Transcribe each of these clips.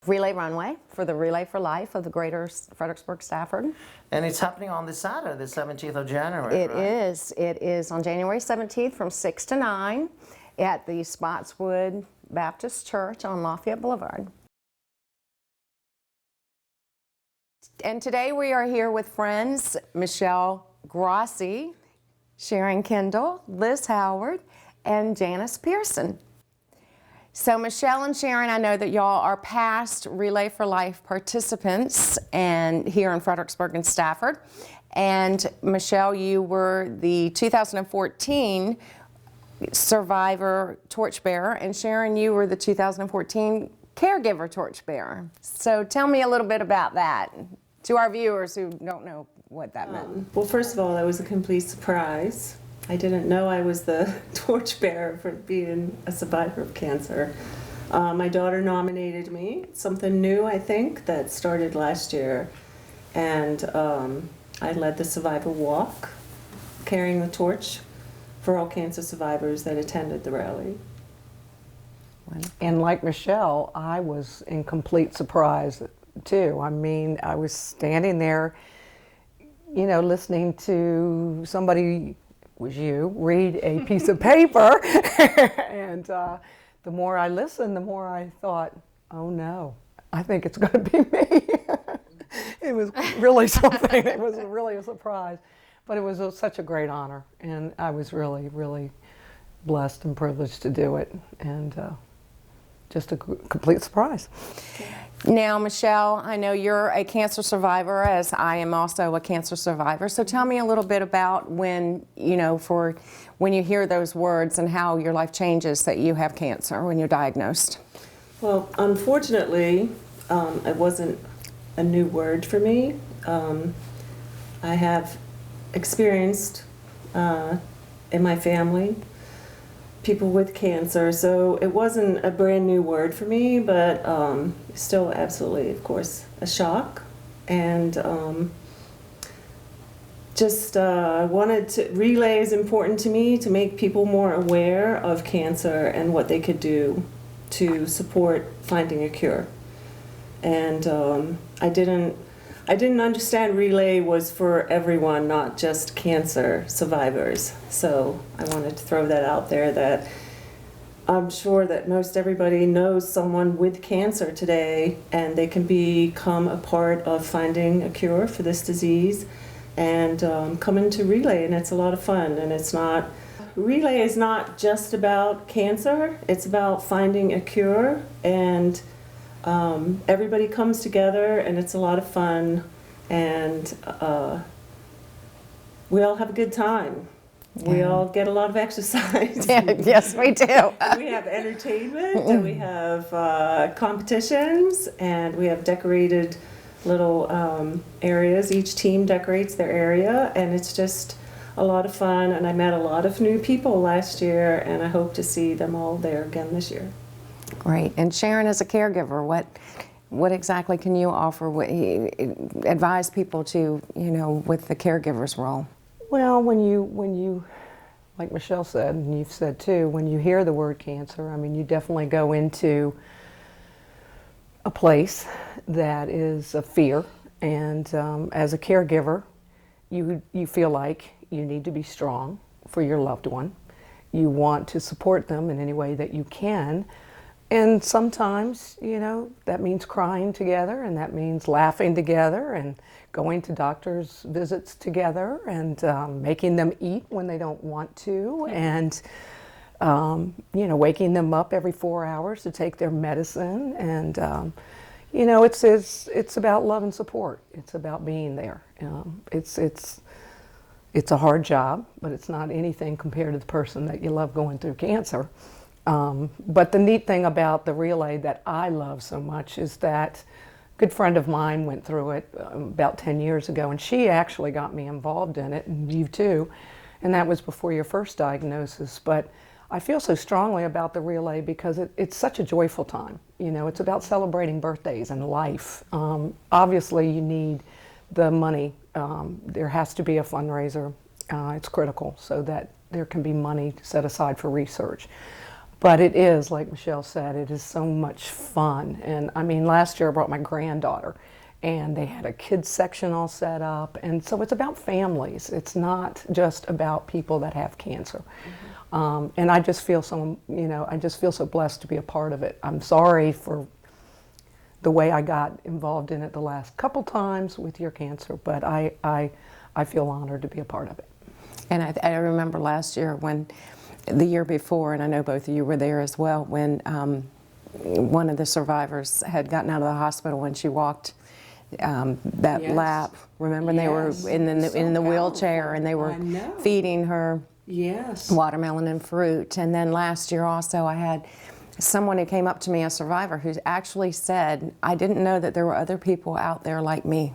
relay runway for the Relay for Life of the Greater Fredericksburg Stafford. And it's happening on this Saturday, the 17th of January, It right? is. It is on January 17th from 6 to 9 at the Spotswood Baptist Church on Lafayette Boulevard. And today we are here with friends Michelle Grossi, Sharon Kendall, Liz Howard, and Janice Pearson. So Michelle and Sharon, I know that y'all are past Relay for Life participants and here in Fredericksburg and Stafford. And Michelle, you were the 2014 survivor torchbearer, and Sharon, you were the 2014 caregiver torchbearer. So tell me a little bit about that to our viewers who don't know what that meant. Well, first of all, that was a complete surprise. I didn't know I was the torchbearer for being a survivor of cancer. My daughter nominated me, something new, I think, that started last year. And I led the survivor walk, carrying the torch for all cancer survivors that attended the rally. And like Michelle, I was in complete surprise too. I mean, I was standing there, you know, listening to somebody, was you, read a piece of paper. And the more I listened, the more I thought, oh no, I think it's going to be me. It was really something. It was really a surprise. But it was such a great honor. And I was really, really blessed and privileged to do it. And just a complete surprise. Now, Michelle, I know you're a cancer survivor, as I am also a cancer survivor. So tell me a little bit about when, you know, when you hear those words and how your life changes that you have cancer when you're diagnosed. Well, unfortunately, it wasn't a new word for me. I have experienced in my family people with cancer, so it wasn't a brand new word for me, but still absolutely, of course, a shock. And wanted to, Relay is important to me to make people more aware of cancer and what they could do to support finding a cure. And I didn't understand Relay was for everyone, not just cancer survivors. So I wanted to throw that out there, that I'm sure that most everybody knows someone with cancer today, and they can become a part of finding a cure for this disease and come into Relay, and it's a lot of fun. And it's not, Relay is not just about cancer, it's about finding a cure, and everybody comes together and it's a lot of fun, and we all have a good time. Yeah. We all get a lot of exercise. Yes, we do. We have entertainment, and we have competitions, and we have decorated little areas. Each team decorates their area, and it's just a lot of fun. And I met a lot of new people last year, and I hope to see them all there again this year. Great. And Sharon, as a caregiver, what exactly can you offer, advise people to, you know, with the caregiver's role? Well, when you, like Michelle said, and you've said too, when you hear the word cancer, I mean, you definitely go into a place that is a fear. And as a caregiver, you feel like you need to be strong for your loved one. You want to support them in any way that you can. And sometimes, you know, that means crying together, and that means laughing together, and going to doctor's visits together, and making them eat when they don't want to, and you know, waking them up every 4 hours to take their medicine. And you know, it's about love and support. It's about being there. It's a hard job, but it's not anything compared to the person that you love going through cancer. But the neat thing about the Relay that I love so much is that a good friend of mine went through it about 10 years ago, and she actually got me involved in it, and you too, and that was before your first diagnosis. But I feel so strongly about the Relay because it's such a joyful time. You know, it's about celebrating birthdays and life. Obviously, you need the money. There has to be a fundraiser. It's critical so that there can be money set aside for research. But it is, like Michelle said, it is so much fun. And I mean, last year I brought my granddaughter, and they had a kids section all set up. And so it's about families. It's not just about people that have cancer. And I just feel so, I just feel so blessed to be a part of it. I'm sorry for the way I got involved in it the last couple times with your cancer, but I feel honored to be a part of it. And I remember last year the year before, and I know both of you were there as well, when one of the survivors had gotten out of the hospital when she walked that Yes. lap. Remember, Yes. they were in the wheelchair, and they were I know. feeding her Yes. watermelon and fruit. And then last year also I had someone who came up to me, a survivor, who actually said, I didn't know that there were other people out there like me.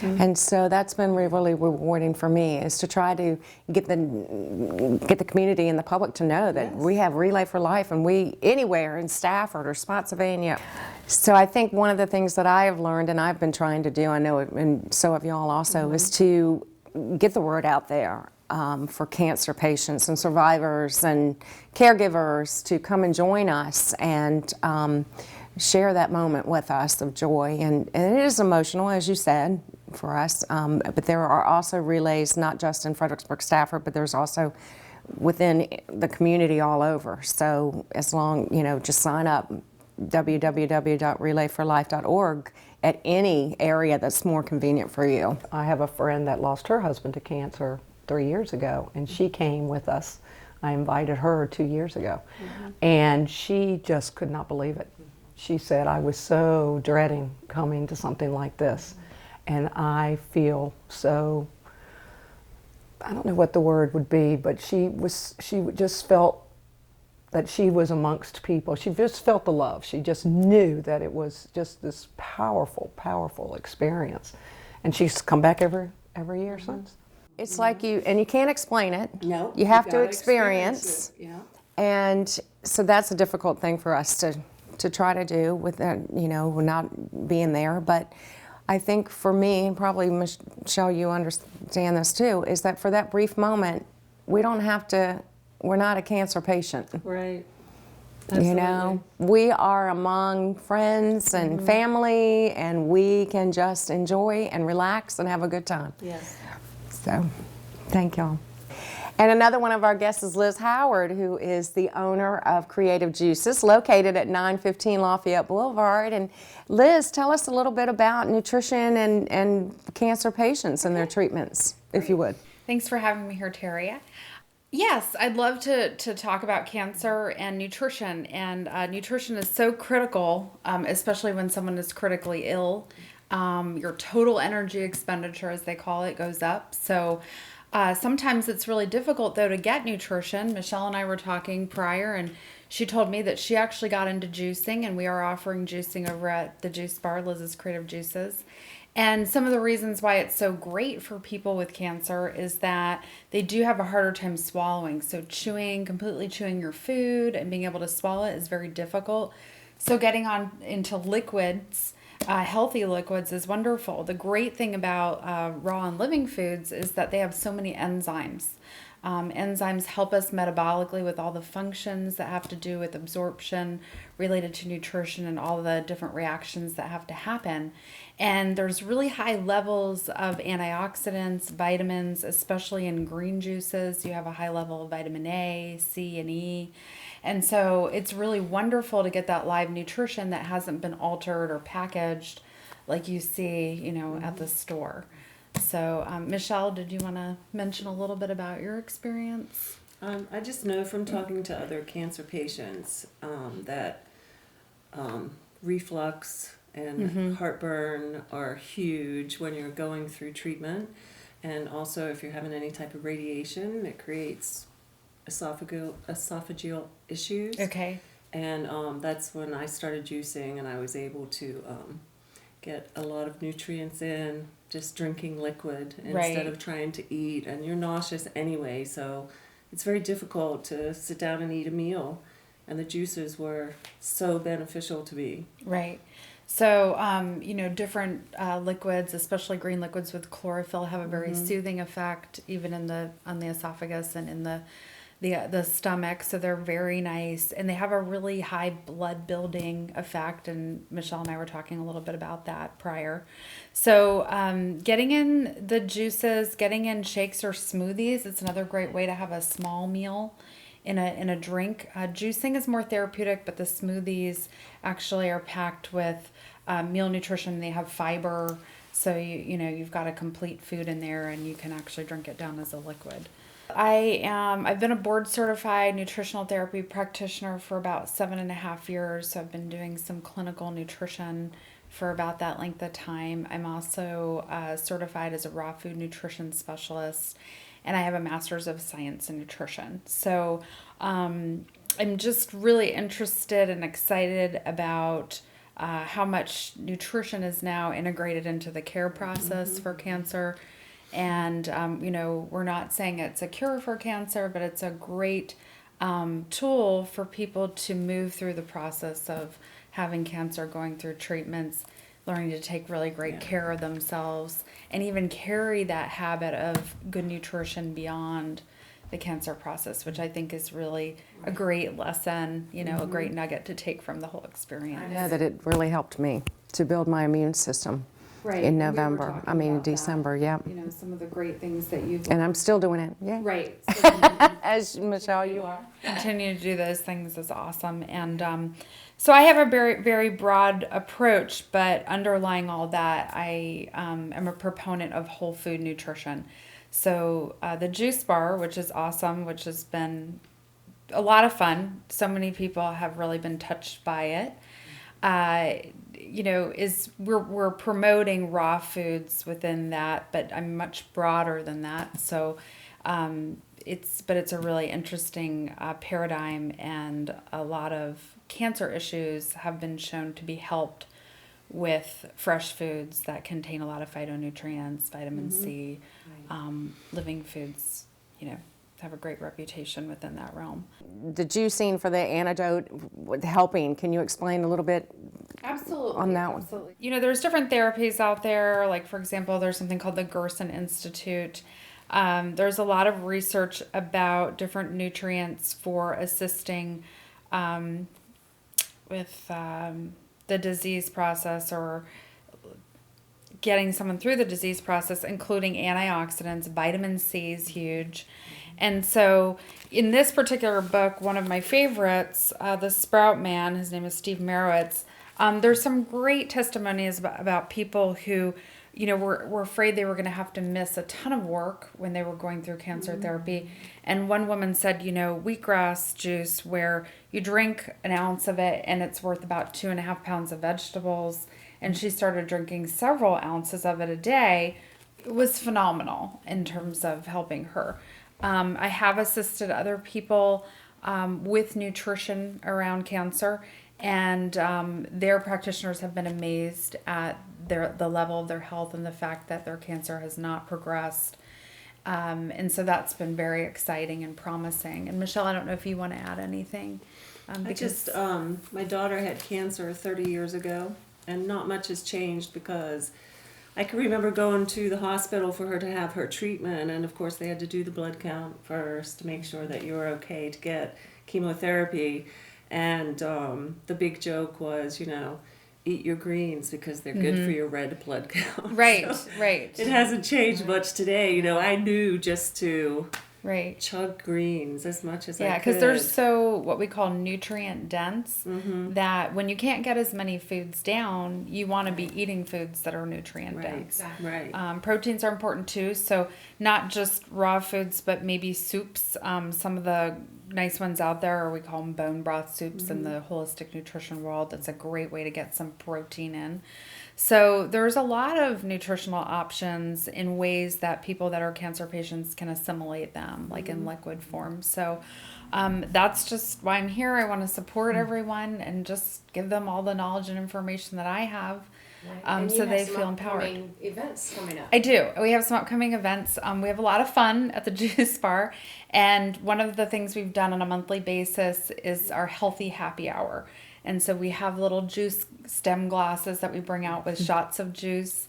And so that's been really rewarding for me, is to try to get the community and the public to know that we have Relay for Life, and we anywhere in Stafford or Spotsylvania. So I think one of the things that I have learned, and I've been trying to do, I know, and so have y'all also, is to get the word out there for cancer patients and survivors and caregivers to come and join us and share that moment with us of joy. And it is emotional, as you said, for us, but there are also relays, not just in Fredericksburg, Stafford, but there's also within the community all over. So as long, just sign up, www.relayforlife.org, at any area that's more convenient for you. I have a friend that lost her husband to cancer 3 years ago, and she came with us. I invited her 2 years ago, and she just could not believe it. She said, I was so dreading coming to something like this, and I feel so, I don't know what the word would be, but she just felt that she was amongst people. She just felt the love. She just knew that it was just this powerful, powerful experience. And she's come back every year since. It's like you can't explain it. No. You have to gotta experience. it. Yeah. And so that's a difficult thing for us to try to do with that, not being there. But I think for me, and probably Michelle, you understand this too, is that for that brief moment, we're not a cancer patient. Right. We are among friends and family, and we can just enjoy and relax and have a good time. Yes. So, thank y'all. And another one of our guests is Liz Howard, who is the owner of Creative Juices, located at 915 Lafayette Boulevard. And Liz, tell us a little bit about nutrition and cancer patients and their treatments, if you would. Thanks for having me here, Teri. Yes, I'd love to talk about cancer and nutrition. And nutrition is so critical, especially when someone is critically ill. Your total energy expenditure, as they call it, goes up. So sometimes it's really difficult, though, to get nutrition. Michelle and I were talking prior, and she told me that she actually got into juicing, and we are offering juicing over at the Juice Bar, Liz's Creative Juices. And some of the reasons why it's so great for people with cancer is that they do have a harder time swallowing. So completely chewing your food and being able to swallow it is very difficult. So getting on into liquids, healthy liquids, is wonderful. The great thing about raw and living foods is that they have so many enzymes. Enzymes help us metabolically with all the functions that have to do with absorption related to nutrition and all the different reactions that have to happen. And there's really high levels of antioxidants, vitamins, especially in green juices. You have a high level of vitamin A, C, and E. And so it's really wonderful to get that live nutrition that hasn't been altered or packaged like you see, at the store. So, Michelle, did you want to mention a little bit about your experience? I just know from talking to other cancer patients that reflux and heartburn are huge when you're going through treatment. And also if you're having any type of radiation, it creates esophageal issues. Okay. And that's when I started juicing, and I was able to get a lot of nutrients in just drinking liquid instead of trying to eat. And you're nauseous anyway, so it's very difficult to sit down and eat a meal. And the juices were so beneficial to me. Right. So, different liquids, especially green liquids with chlorophyll, have a very soothing effect, even on the esophagus and in the the stomach, so they're very nice, and they have a really high blood building effect. And Michelle and I were talking a little bit about that prior. So getting in the juices, getting in shakes or smoothies, it's another great way to have a small meal in a drink. Juicing is more therapeutic, but the smoothies actually are packed with meal nutrition. They have fiber, so you've got a complete food in there, and you can actually drink it down as a liquid. I've been a board certified nutritional therapy practitioner for about 7.5 years. So I've been doing some clinical nutrition for about that length of time. I'm also certified as a raw food nutrition specialist, and I have a master's of science in nutrition. So I'm just really interested and excited about how much nutrition is now integrated into the care process for cancer. And, we're not saying it's a cure for cancer, but it's a great tool for people to move through the process of having cancer, going through treatments, learning to take really great care of themselves, and even carry that habit of good nutrition beyond the cancer process, which I think is really a great lesson, a great nugget to take from the whole experience. I know that it really helped me to build my immune system. Right. In and we were November. talking I mean, about that. December, yeah. Some of the great things that you've And I'm still doing it, yeah. right. As Michelle, you are. Continue to do those things is awesome. And so I have a very, very broad approach, but underlying all that, I am a proponent of whole food nutrition. So the juice bar, which is awesome, which has been a lot of fun. So many people have really been touched by it. We're promoting raw foods within that, but I'm much broader than that. So it's a really interesting paradigm, and a lot of cancer issues have been shown to be helped with fresh foods that contain a lot of phytonutrients, vitamin C. Living foods, have a great reputation within that realm. The juicing for the antidote with helping, can you explain a little bit Absolutely. on that one? Absolutely. There's different therapies out there. Like, for example, there's something called the Gerson Institute. There's a lot of research about different nutrients for assisting with the disease process, or getting someone through the disease process, including antioxidants. Vitamin C is huge. And so in this particular book, one of my favorites, The Sprout Man, his name is Steve Merowitz, there's some great testimonies about people who, were afraid they were going to have to miss a ton of work when they were going through cancer therapy. And one woman said, wheatgrass juice, where you drink an ounce of it and it's worth about 2.5 pounds of vegetables. And she started drinking several ounces of it a day. It was phenomenal in terms of helping her. I have assisted other people with nutrition around cancer, and their practitioners have been amazed at the level of their health and the fact that their cancer has not progressed. And so that's been very exciting and promising. And Michelle, I don't know if you want to add anything. My daughter had cancer 30 years ago, and not much has changed, because I can remember going to the hospital for her to have her treatment, and of course they had to do the blood count first to make sure that you were okay to get chemotherapy. And the big joke was, eat your greens because they're good for your red blood count. Right, So right. it hasn't changed much today. I knew just to Right. chug greens as much as I Yeah, could. because they're so what we call nutrient dense, that when you can't get as many foods down, you want to be eating foods that are nutrient dense. Right. Proteins are important too, so not just raw foods, but maybe soups. Some of the nice ones out there, or we call them bone broth soups in the holistic nutrition world. That's a great way to get some protein in. So there's a lot of nutritional options in ways that people that are cancer patients can assimilate them, like in liquid form. So that's just why I'm here. I want to support everyone and just give them all the knowledge and information that I have, so they feel empowered. Events coming up. I do. We have some upcoming events. We have a lot of fun at the Juice Bar, and one of the things we've done on a monthly basis is our Healthy Happy Hour. And so we have little juice stem glasses that we bring out with shots of juice.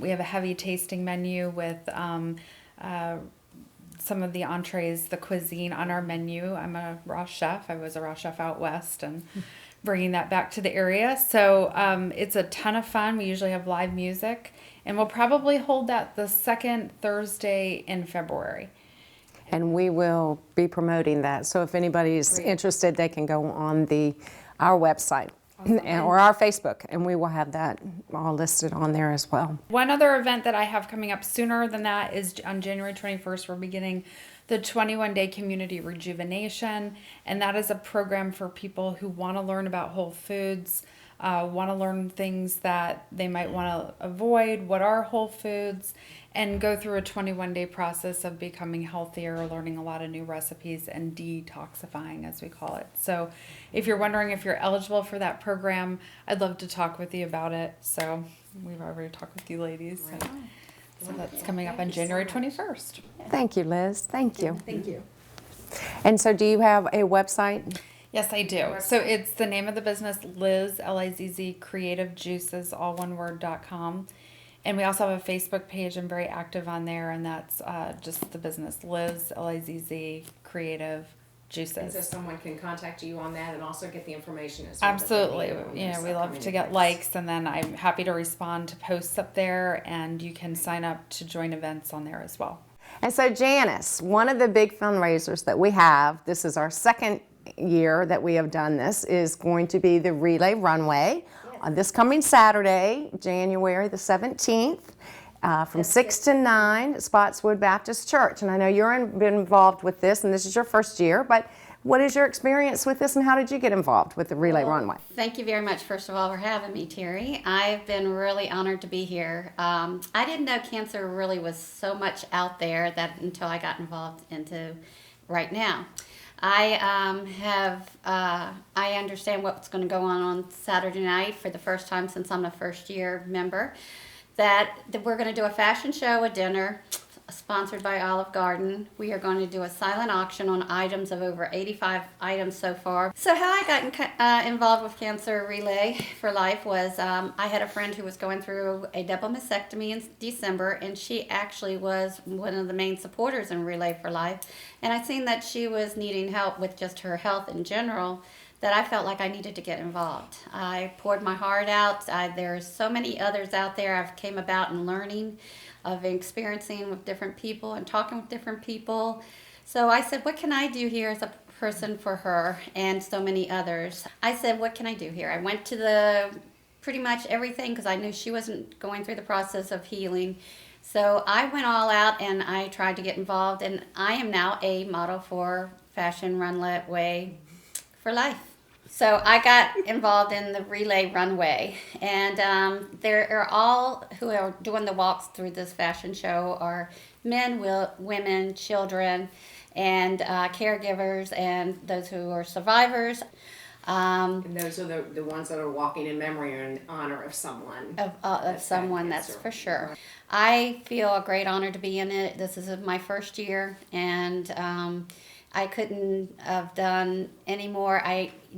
We have a heavy tasting menu with some of the entrees, the cuisine on our menu. I'm a raw chef. I was a raw chef out west and bringing that back to the area. So it's a ton of fun. We usually have live music, and we'll probably hold that the second Thursday in February. And we will be promoting that. So if anybody's interested, they can go on our website or our Facebook, and we will have that all listed on there as well. One other event that I have coming up sooner than that is on January 21st, we're beginning the 21-day community rejuvenation, and that is a program for people who want to learn about whole foods, want to learn things that they might want to avoid, what are whole foods, and go through a 21-day process of becoming healthier, learning a lot of new recipes, and detoxifying, as we call it. So if you're wondering if you're eligible for that program, I'd love to talk with you about it. So we've already talked with you ladies. So that's coming up on January 21st. Thank you, Liz. Thank you. Thank you. And so do you have a website? Yes, I do. So it's the name of the business, Liz, L-I-Z-Z, Creative Juices, all one word.com. And we also have a Facebook page. I'm very active on there, and that's just the business, Liz, L-I-Z-Z, Creative Juices. And so someone can contact you on that and also get the information as well. Absolutely. You know, we love to get likes, and then I'm happy to respond to posts up there, and you can sign up to join events on there as well. And so Janice, one of the big fundraisers that we have, this is our second year that we have done this, is going to be the Relay Runway on this coming Saturday, January the 17th, from 6 to 9 at Spotswood Baptist Church. And I know you've been involved with this, and this is your first year, but what is your experience with this, and how did you get involved with the Relay Runway? Thank you very much, first of all, for having me, Teri. I've been really honored to be here. I didn't know cancer really was so much out there until I got involved into right now. I understand what's going to go on Saturday night for the first time since I'm a first year member, that we're going to do a fashion show, a dinner, sponsored by Olive Garden. We are going to do a silent auction on items of over 85 items so far. So how I got involved with Cancer Relay for Life was I had a friend who was going through a double mastectomy in December, and she actually was one of the main supporters in Relay for Life. And I seen that she was needing help with just her health in general, that I felt like I needed to get involved. I poured my heart out. There's so many others out there I've came about and learning, of experiencing with different people and talking with different people. So I said, what can I do here as a person for her and so many others? I said, what can I do here? I went to pretty much everything because I knew she wasn't going through the process of healing. So I went all out and I tried to get involved, and I am now a model for Fashion Runway for Life. So I got involved in the Relay Runway, and there are all who are doing the walks through this fashion show are men, women, children, and caregivers, and those who are survivors. And those are the ones that are walking in memory or in honor of someone. Of someone, that's for sure. I feel a great honor to be in it. This is my first year, and I couldn't have done any more.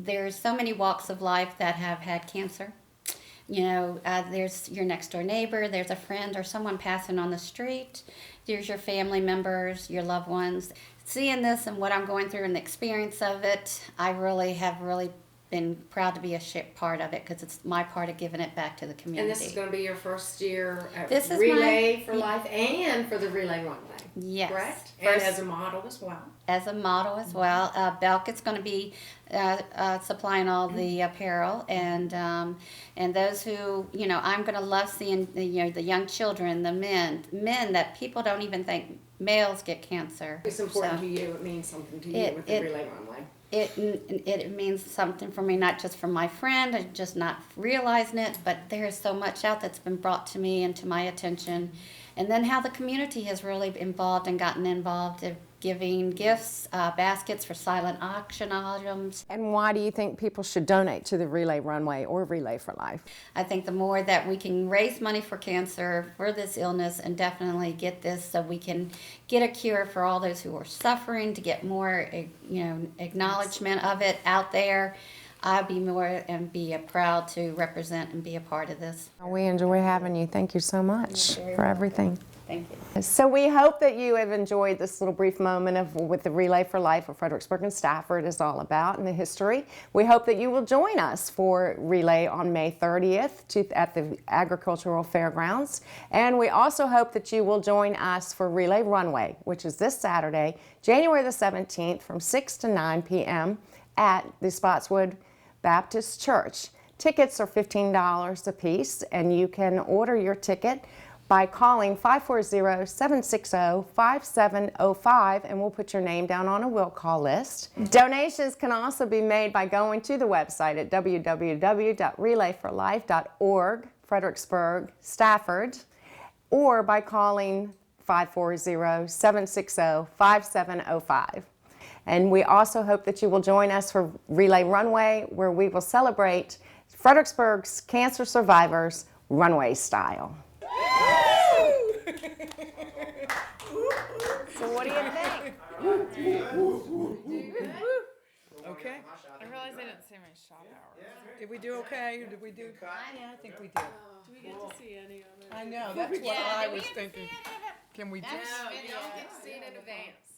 There's so many walks of life that have had cancer. You know, there's your next door neighbor, there's a friend or someone passing on the street, there's your family members, your loved ones. Seeing this and what I'm going through and the experience of it, I have been proud to be a part of it, because it's my part of giving it back to the community. And this is going to be your first year at This is Relay for Life and for the Relay Runway. Yes. Correct? And as a model as well. As a model as well. Belk is going to be supplying all the apparel, and those who, I'm going to love seeing the young children, the men that people don't even think males get cancer. It's important to you. It means something to you with the Relay Runway. It means something for me, not just for my friend, and just not realizing it, but there is so much out that's been brought to me and to my attention. And then how the community has really involved and gotten involved in giving gifts, baskets for silent auction items. And why do you think people should donate to the Relay Runway or Relay for Life? I think the more that we can raise money for cancer, for this illness, and definitely get this so we can get a cure for all those who are suffering, to get more acknowledgement of it out there. I'd be more and be proud to represent and be a part of this. We enjoy having you. Thank you so much for everything. Thank you. So we hope that you have enjoyed this little brief moment of what the Relay for Life of Fredericksburg and Stafford is all about and the history. We hope that you will join us for Relay on May 30th at the Agricultural Fairgrounds. And we also hope that you will join us for Relay Runway, which is this Saturday, January the 17th from 6 to 9 p.m. at the Spotswood Baptist Church. Tickets are $15 a piece, and you can order your ticket by calling 540-760-5705, and we'll put your name down on a will call list. Donations can also be made by going to the website at www.relayforlife.org, Fredericksburg, Stafford, or by calling 540-760-5705. And we also hope that you will join us for Relay Runway, where we will celebrate Fredericksburg's cancer survivors runway style. So what do you think? Okay. I realized I didn't say my shot hour. Did we do okay? Or did we do? Yeah, I think we did. Do we get to see any of it? I know, that's what I was thinking. Can we just? You don't get to see it in advance.